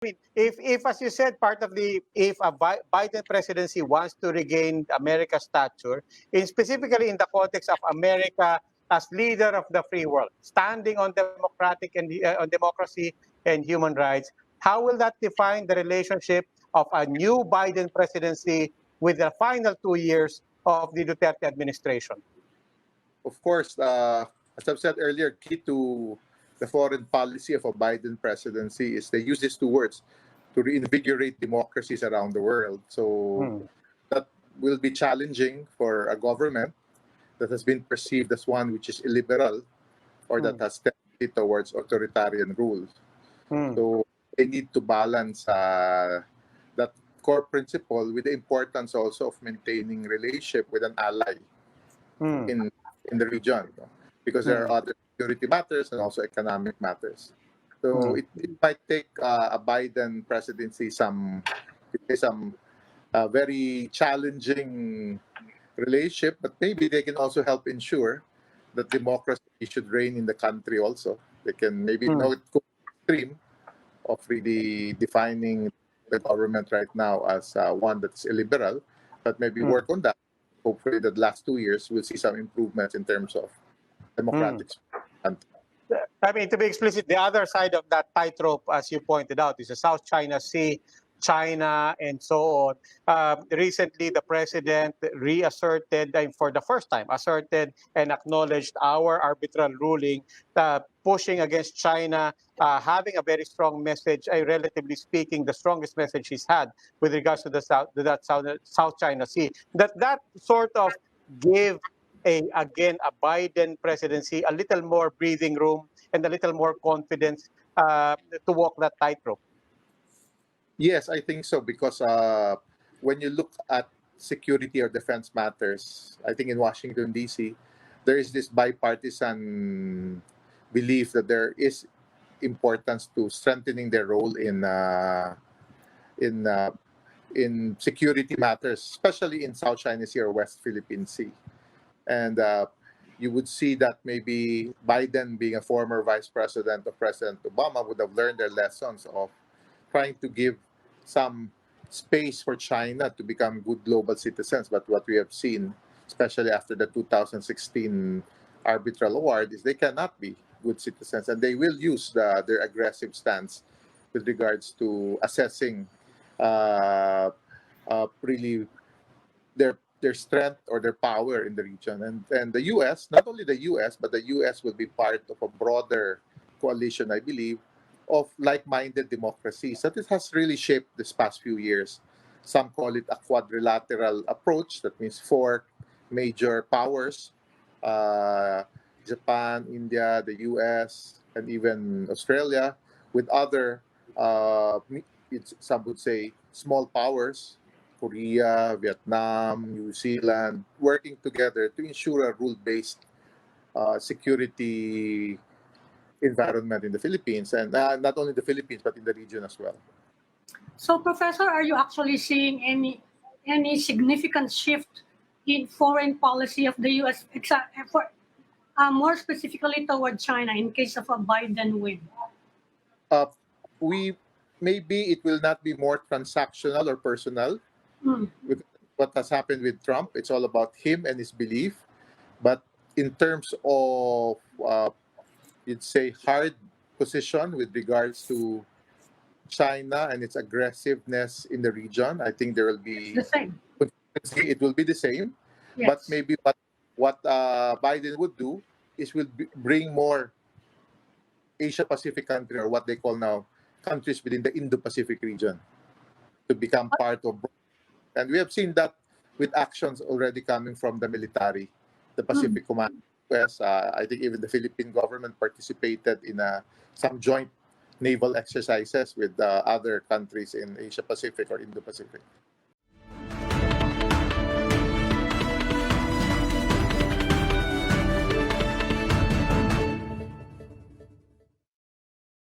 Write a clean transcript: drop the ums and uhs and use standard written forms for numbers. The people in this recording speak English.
mean, if as you said, part of the if a Biden presidency wants to regain America's stature, specifically in the context of America as leader of the free world, standing on democratic and on democracy and human rights, how will that define the relationship of a new Biden presidency with the final 2 years of the Duterte administration? Of course, as I've said earlier, key to the foreign policy of a Biden presidency is they use these two words to reinvigorate democracies around the world. So that will be challenging for a government that has been perceived as one which is illiberal or that has tendency towards authoritarian rules. So they need to balance that core principle with the importance also of maintaining relationship with an ally in the region, because there are other security matters and also economic matters. So it might take a Biden presidency some very challenging relationship, but maybe they can also help ensure that democracy should reign in the country also. They can maybe not go extreme of really defining the government right now as one that's illiberal, but maybe work on that. Hopefully, the last 2 years we'll see some improvements in terms of democratic. I mean, to be explicit, the other side of that tightrope, as you pointed out, is the South China Sea, China, and so on. Recently, the president reasserted, for the first time, asserted and acknowledged our arbitral ruling, pushing against China, having a very strong message, relatively speaking, the strongest message he's had with regards to the South China Sea. That sort of gave a Biden presidency a little more breathing room and a little more confidence to walk that tightrope. Yes, I think so, because when you look at security or defense matters, I think in Washington, D.C., there is this bipartisan belief that there is importance to strengthening their role in security matters, especially in South China Sea or West Philippine Sea. And you would see that maybe Biden, being a former vice president of President Obama, would have learned their lessons of trying to give some space for China to become good global citizens. But what we have seen, especially after the 2016 arbitral award, is they cannot be good citizens, and they will use their aggressive stance with regards to assessing really their strength or their power in the region. And the U.S., not only the U.S., but the U.S. will be part of a broader coalition, I believe, of like-minded democracies that it has really shaped this past few years. Some call it a quadrilateral approach. That means four major powers, Japan, India, the U.S., and even Australia, with other, some would say, small powers, Korea, Vietnam, New Zealand, working together to ensure a rule-based security environment in the Philippines, and not only the Philippines, but in the region as well. So, Professor, are you actually seeing any significant shift in foreign policy of the U.S., more specifically toward China, in case of a Biden win? Maybe it will not be more transactional or personal. With what has happened with Trump, it's all about him and his belief. But in terms of, you'd say, hard position with regards to China and its aggressiveness in the region, I think there will be the same. It will be the same. Yes. But maybe what Biden would do is bring more Asia-Pacific country, or what they call now countries within the Indo-Pacific region, to become part of. And we have seen that with actions already coming from the military, the Pacific Command. Yes, I think even the Philippine government participated in some joint naval exercises with other countries in Asia-Pacific or Indo-Pacific.